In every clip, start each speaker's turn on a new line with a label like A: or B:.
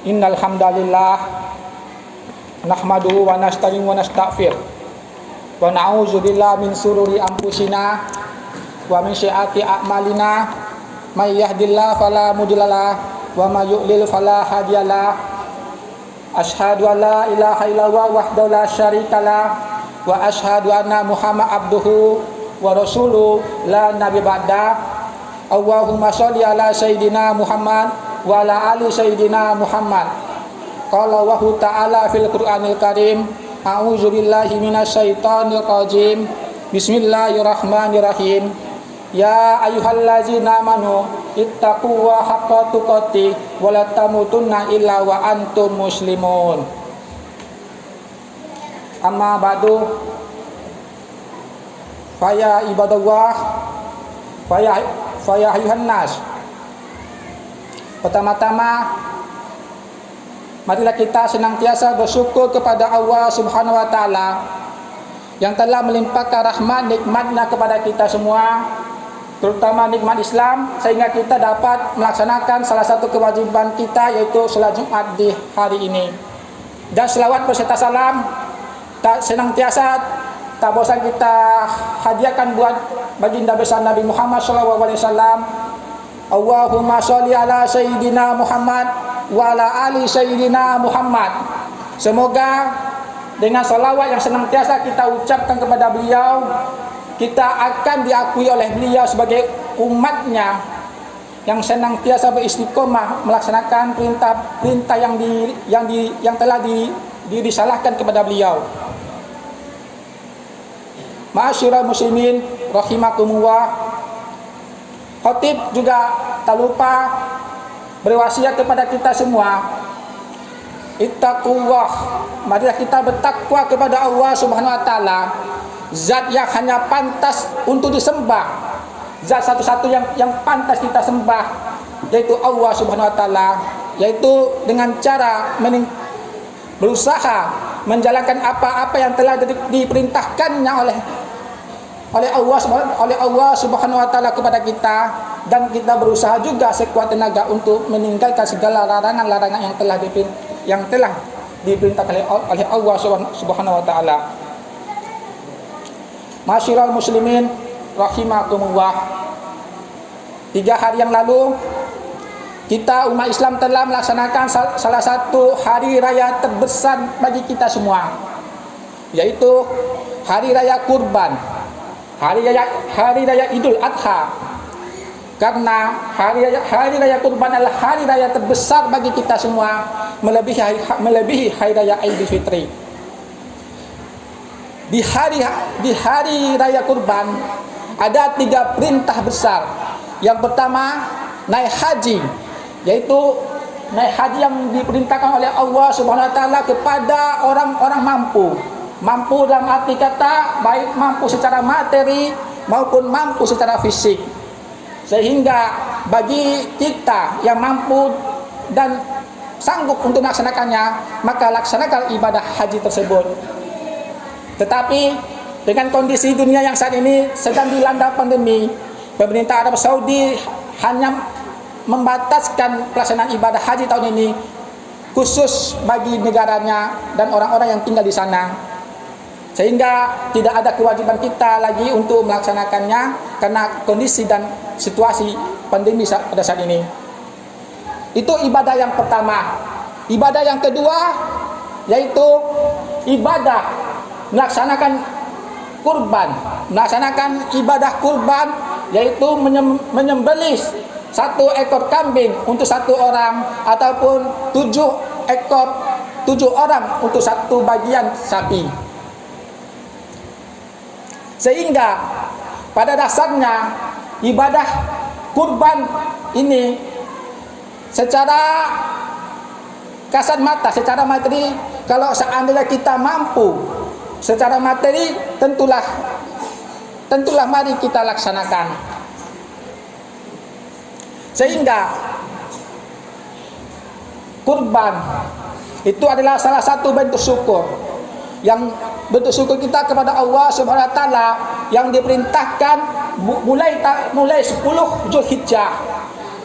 A: Innal hamdalillah nahmaduhu wa nasta'inu wa nastaghfir wa na'udzu billahi min sururi anfusina wa min sayyiati a'malina may yahdihillahu fala mudhillalah wa may yudlil fala hadiyalah. Asyhadu an la ilaha illallah wahdahu la syarikalah wa asyhadu anna Muhammad abduhu wa rasuluh la nabiyya ba'da. Allahumma sholli ala sayyidina Muhammad wa ala ali sayyidina Muhammad. Qala Allahu ta'ala fil Qur'anil Karim, a'udzu billahi minasyaitonir rajim. Bismillahirrahmanirrahim. Ya ayyuhallazina amanu ittaqullaha haqqa tuqatih wa la tamutunna illa wa antum muslimun. Amma ba'du, faya ibadallah, faya ayuhan nas. Pertama-tama, marilah kita senantiasa bersyukur kepada Allah Subhanahu wa taala yang telah melimpahkan rahmat nikmatnya kepada kita semua, terutama nikmat Islam, sehingga kita dapat melaksanakan salah satu kewajiban kita, yaitu salat Jumat di hari ini. Dan selawat berserta salam tak senantiasa tak bosan kita hadiahkan buat baginda besar Nabi Muhammad SAW. Allahumma sholli ala sayyidina Muhammad wa ala ali sayyidina Muhammad. Semoga dengan salawat yang senantiasa kita ucapkan kepada beliau, kita akan diakui oleh beliau sebagai umatnya yang senantiasa beristiqomah melaksanakan perintah-perintah yang telah disalahkan kepada beliau. Ma'asyiral muslimin rahimakumullah. Khatib juga tak lupa berwasiat kepada kita semua, ittaqullah, marilah kita bertakwa kepada Allah Subhanahu wa taala, zat yang hanya pantas untuk disembah, zat satu-satu yang pantas kita sembah, yaitu Allah Subhanahu wa taala, yaitu dengan cara berusaha menjalankan apa-apa yang telah diperintahkannya oleh Allah Subhanahu wa taala kepada kita, dan kita berusaha juga sekuat tenaga untuk meninggalkan segala larangan-larangan yang telah diperintahkan oleh Allah Subhanahu wa taala. Masyiral muslimin rahimakumullah. 3 hari yang lalu kita umat Islam telah melaksanakan salah satu hari raya terbesar bagi kita semua, yaitu hari raya Kurban. Hari raya Idul Adha. Karena hari raya Kurban adalah hari raya terbesar bagi kita semua, melebihi hari raya Idul Fitri. Di hari raya Kurban ada 3 perintah besar. Yang pertama, naik haji, yaitu naik haji yang diperintahkan oleh Allah Subhanahu wa taala kepada orang-orang mampu. Mampu dalam arti kata baik mampu secara materi maupun mampu secara fisik. Sehingga bagi kita yang mampu dan sanggup untuk melaksanakannya, maka laksanakan ibadah haji tersebut. Tetapi dengan kondisi dunia yang saat ini sedang dilanda pandemi, pemerintah Arab Saudi hanya membataskan pelaksanaan ibadah haji tahun ini khusus bagi negaranya dan orang-orang yang tinggal di sana. Sehingga tidak ada kewajiban kita lagi untuk melaksanakannya karena kondisi dan situasi pandemi pada saat ini. Itu ibadah yang pertama. Ibadah yang kedua yaitu ibadah melaksanakan kurban. Melaksanakan ibadah kurban yaitu menyembelih 1 ekor kambing untuk 1 orang ataupun 7 orang untuk 1 bagian sapi. Sehingga pada dasarnya ibadah kurban ini secara kasat mata, secara materi, kalau seandainya kita mampu secara materi, tentulah mari kita laksanakan. Sehingga kurban itu adalah salah satu bentuk syukur, yang bentuk syukur kita kepada Allah Subhanahu wa taala yang diperintahkan mulai 10 Zulhijjah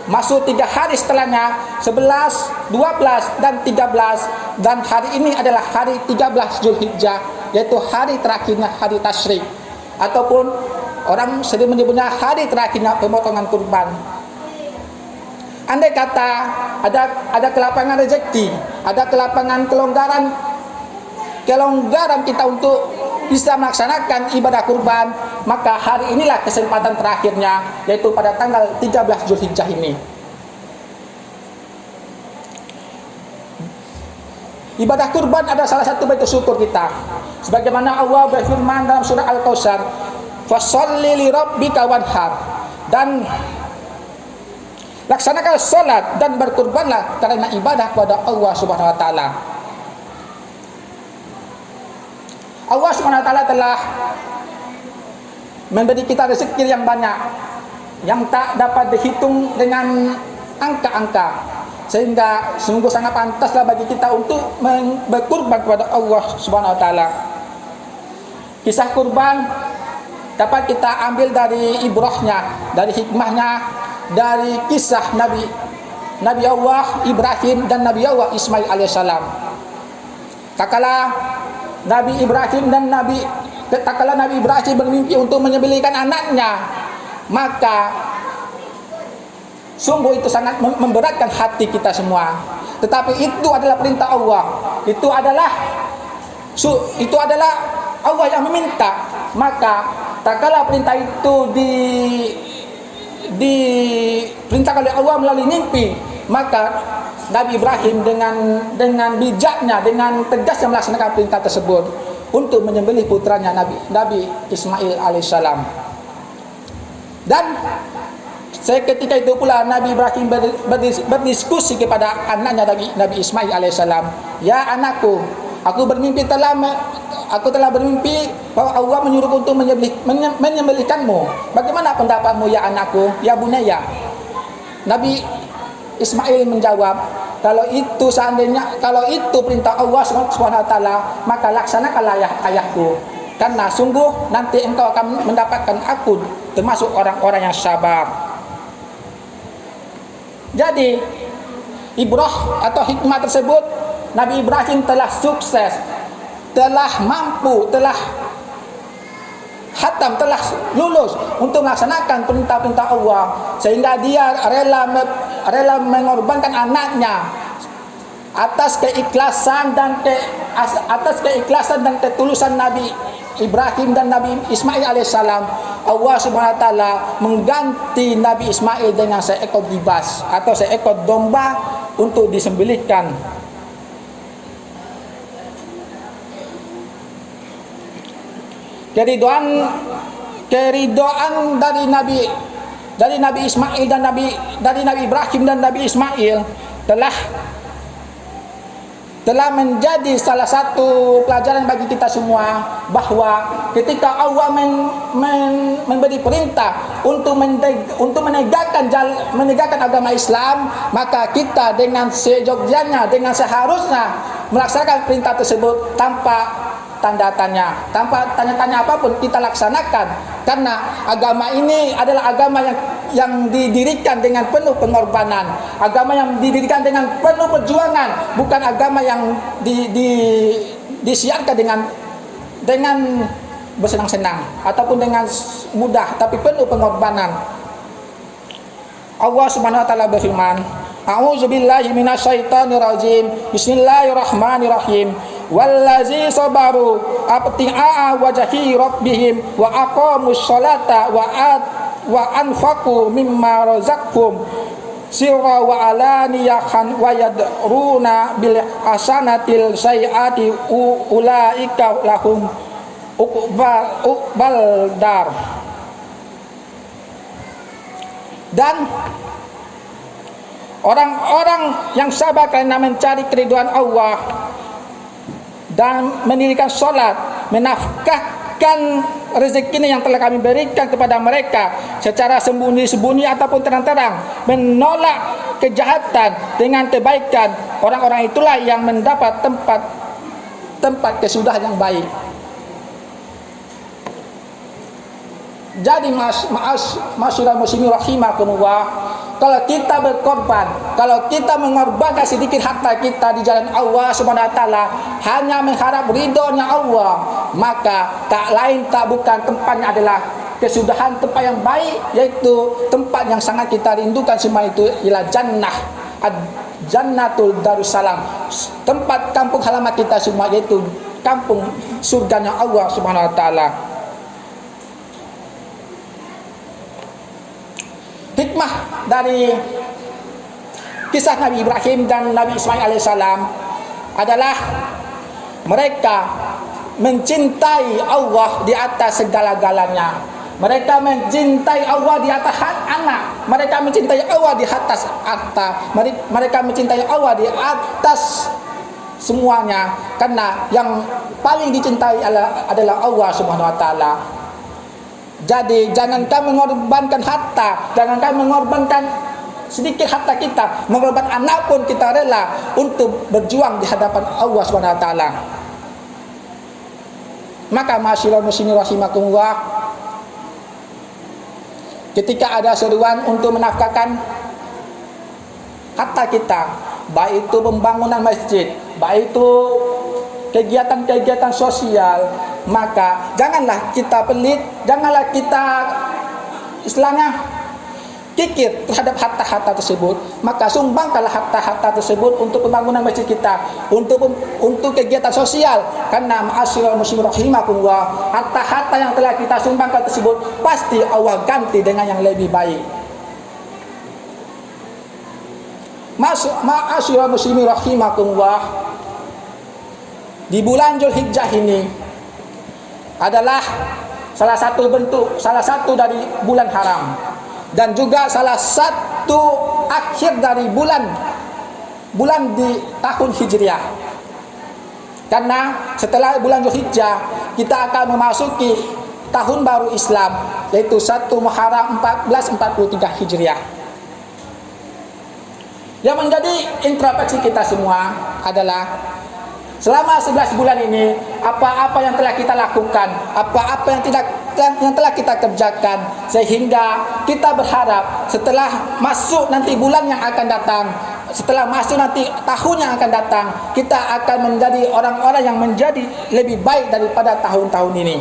A: masuk 3 hari setelahnya, 11, 12 dan 13, dan hari ini adalah hari 13 Zulhijjah, yaitu hari terakhirnya hari tasyrik, ataupun orang sering menyebutnya hari terakhirnya pemotongan kurban. Andai kata ada kelapangan rezeki, ada kelapangan kelonggaran kita untuk bisa melaksanakan ibadah kurban, maka hari inilah kesempatan terakhirnya, yaitu pada tanggal 13 Zulhijjah ini. Ibadah kurban adalah salah satu bentuk syukur kita. Sebagaimana Allah berfirman dalam surah Al-Kautsar, "Fasholli li rabbika wanhar." Dan laksanakan salat dan berkurbanlah karena ibadah kepada Allah Subhanahu wa taala. Allah Subhanahu wa taala telah memberi kita rezeki yang banyak, yang tak dapat dihitung dengan angka-angka, sehingga sungguh sangat pantaslah bagi kita untuk berkurban kepada Allah Subhanahu wa taala. Kisah kurban dapat kita ambil dari ibrahnya, dari hikmahnya, dari kisah Nabi Allah Ibrahim dan Nabi Allah Ismail alaihissalam. Tatkala Nabi Ibrahim bermimpi untuk menyembelihkan anaknya, maka sungguh itu sangat memberatkan hati kita semua. Tetapi itu adalah perintah Allah. Itu adalah Allah yang meminta. Maka tatkala perintah itu diperintahkan oleh Allah melalui mimpi, maka Nabi Ibrahim dengan bijaknya, dengan tegasnya melaksanakan perintah tersebut untuk menyembelih putranya Nabi Ismail alaihissalam. Dan seketika itu pula Nabi Ibrahim berdiskusi kepada anaknya Nabi Ismail alaihissalam, "Ya anakku, aku telah bermimpi bahwa Allah menyuruh untuk menyembelihkanmu. Bagaimana pendapatmu ya anakku, ya bunaya?" Nabi Ismail menjawab, kalau itu perintah Allah Subhanahu wa taala, maka laksanakanlah ayahku, karena sungguh nanti engkau akan mendapatkan aku termasuk orang-orang yang sabar. Jadi ibrah atau hikmah tersebut, Nabi Ibrahim telah sukses, telah mampu, telah hatam, telah lulus untuk melaksanakan perintah-perintah Allah, sehingga dia rela mengorbankan anaknya atas keikhlasan dan ketulusan Nabi Ibrahim dan Nabi Ismail alaihissalam. Allah Subhanahu wa taala mengganti Nabi Ismail dengan seekor dibas atau seekor domba untuk disembelihkan. Keridhaan dari Nabi Ismail dan dari Nabi Ibrahim dan Nabi Ismail telah menjadi salah satu pelajaran bagi kita semua, bahwa ketika Allah memberi perintah untuk menegakkan agama Islam, maka kita dengan seyogyanya, dengan seharusnya melaksanakan perintah tersebut tanpa tanda tanya apapun, kita laksanakan, karena agama ini adalah agama yang didirikan dengan penuh pengorbanan, agama yang didirikan dengan penuh perjuangan, bukan agama yang disiarkan dengan bersenang-senang ataupun dengan mudah, tapi penuh pengorbanan. Allah Subhanahu wa taala berfirman, "A'udzubillahi minasyaitonirrajim. Bismillahirrahmanirrahim. Wallazi sabaru abti'a wajhi rabbihim wa aqamus sholata wa anfaqu mimma razaqhum sirra wa alaniyatan wa yadruna bil hasanatil sayyiati ulaika lahum uqbal dar." Dan orang-orang yang sabar karena mencari keridhaan Allah dan mendirikan sholat, menafkahkan rezeki yang telah kami berikan kepada mereka secara sembunyi-sembunyi ataupun terang-terang, menolak kejahatan dengan kebaikan, orang-orang itulah yang mendapat tempat kesudahan yang baik. Jadi masyarakat muslimin rahimakumullah, kalau kita berkorban, kalau kita mengorbankan sedikit harta kita di jalan Allah Subhanahu wa taala hanya mengharap ridhonya Allah, maka tak lain tak bukan tempatnya adalah kesudahan tempat yang baik, yaitu tempat yang sangat kita rindukan semua itu ialah jannah, Jannatul Darussalam, tempat kampung halaman kita semua, yaitu kampung surganya Allah Subhanahu wa taala. Hikmah dari kisah Nabi Ibrahim dan Nabi Ismail alaihissalam adalah mereka mencintai Allah di atas segala-galanya. Mereka mencintai Allah di atas anak. Mereka mencintai Allah di atas harta. Mereka mencintai Allah di atas semuanya, karena yang paling dicintai adalah Allah Subhanahu wa taala. Jadi jangan kau mengorbankan harta, jangan kau mengorbankan sedikit harta kita, mengorbankan anak pun kita rela untuk berjuang di hadapan Allah Subhanahu wa taala. Maka ma'asyiral muslimin rahimakumullah, ketika ada seruan untuk menafkahkan harta kita, baik itu pembangunan masjid, baik itu kegiatan-kegiatan sosial, maka janganlah kita pelit, janganlah kita istilahnya kikir terhadap harta-harta tersebut. Maka sumbangkanlah harta-harta tersebut untuk pembangunan masjid kita, untuk kegiatan sosial. Karena ma'asyiral muslimin rahimakumullah, harta-harta yang telah kita sumbangkan tersebut pasti Allah ganti dengan yang lebih baik. Ma'asyiral muslimin rahimakumullah, di bulan Zulhijjah ini adalah salah satu dari bulan haram, dan juga salah satu akhir dari bulan di tahun Hijriah. Karena setelah bulan Zulhijjah kita akan memasuki tahun baru Islam, yaitu 1 Muharram 1443 Hijriah. Yang menjadi introspeksi kita semua adalah selama 11 bulan ini, apa-apa yang telah kita lakukan, apa-apa yang telah kita kerjakan, sehingga kita berharap setelah masuk nanti bulan yang akan datang, setelah masuk nanti tahun yang akan datang, kita akan menjadi orang-orang yang menjadi lebih baik daripada tahun-tahun ini.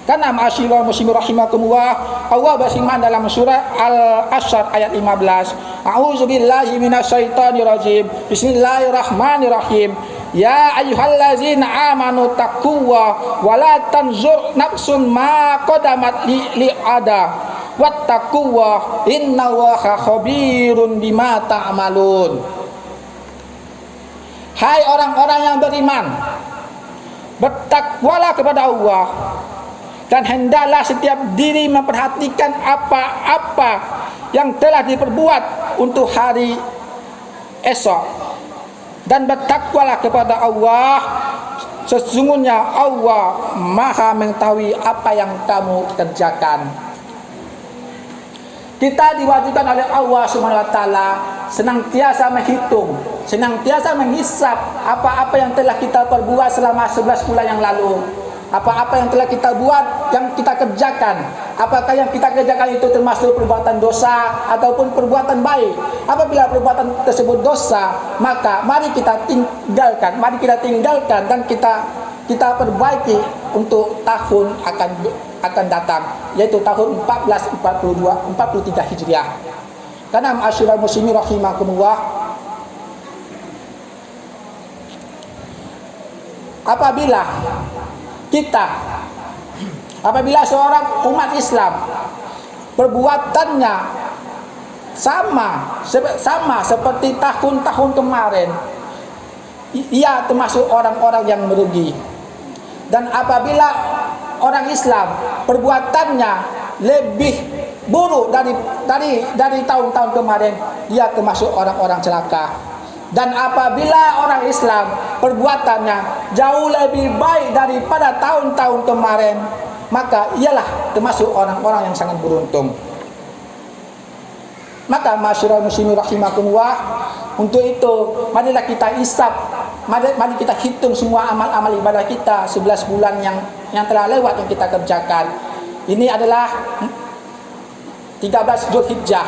A: Karena ma'asyiral muslimin rahimakumullah, Allah berfirman dalam surah Al-Asr ayat 15, A'udzubillahi minasyaitonir rajim. Bismillahirrahmanirrahim. Ya ayyuhallazina amanu taqullaha wa la tanzur nafsun ma qaddamat li'ada wattaqullaha innallaha khabirun bima ta'malun. Hai orang-orang yang beriman, bertakwalah kepada Allah, dan hendaklah setiap diri memperhatikan apa-apa yang telah diperbuat untuk hari esok, dan bertakwalah kepada Allah, sesungguhnya Allah Maha mengetahui apa yang kamu kerjakan. Kita diwajibkan oleh Allah Subhanahu wa taala senantiasa menghitung, senantiasa menghisap apa-apa yang telah kita perbuat selama 11 bulan yang lalu. Apa-apa yang telah kita buat, yang kita kerjakan, apakah yang kita kerjakan itu termasuk perbuatan dosa ataupun perbuatan baik. Apabila perbuatan tersebut dosa, maka mari kita tinggalkan dan kita perbaiki untuk tahun akan datang, yaitu tahun 1443 Hijriah. Karena ma'asyiral muslimin rahimakumullah, apabila seorang umat Islam perbuatannya sama seperti tahun-tahun kemarin, ia termasuk orang-orang yang merugi. Dan apabila orang Islam perbuatannya lebih buruk dari tahun-tahun kemarin, ia termasuk orang-orang celaka. Dan apabila orang Islam perbuatannya jauh lebih baik daripada tahun-tahun kemarin, maka ialah termasuk orang-orang yang sangat beruntung. Maka ma'asyiral muslimin rahimakumullah, untuk itu marilah kita hisab, mari kita hitung semua amal-amal ibadah kita 11 bulan yang telah lewat yang kita kerjakan. Ini adalah 13 Zulhijjah.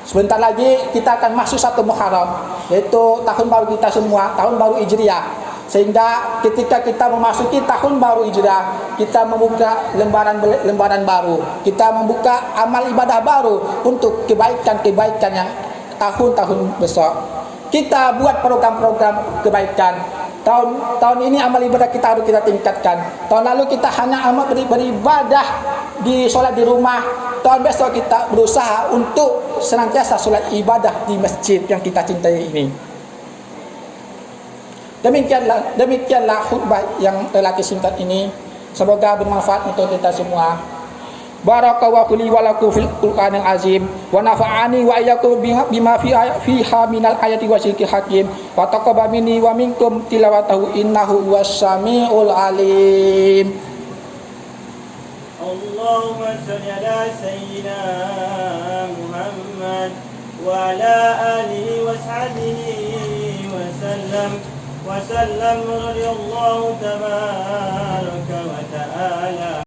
A: Sebentar lagi kita akan masuk 1 Muharram, yaitu tahun baru kita semua, tahun baru Hijriah. Sehingga ketika kita memasuki tahun baru Hijriah, kita membuka lembaran baru. Kita membuka amal ibadah baru untuk kebaikan-kebaikan yang tahun-tahun besok. Kita buat program-program kebaikan. Tahun ini amal ibadah kita harus kita tingkatkan. Tahun lalu kita hanya amal beribadah di solat di rumah. Tahun besok kita berusaha untuk senantiasa solat ibadah di masjid yang kita cintai ini. Demikianlah khutbah yang relatif singkat ini. Semoga bermanfaat untuk kita semua. Barakallahu li wa lakum fil Qur'anil azim wa nafa'ani wa iyyakum bima fiha minal ayati wa zikril hakim wa taqabbal minni wa minkum tilawatahu innahu was-sami'ul alim.
B: Allahumma shalli ala sayyidina Muhammad wa ala alihi wa sahbihi wa sallam radhiyallahu ta'ala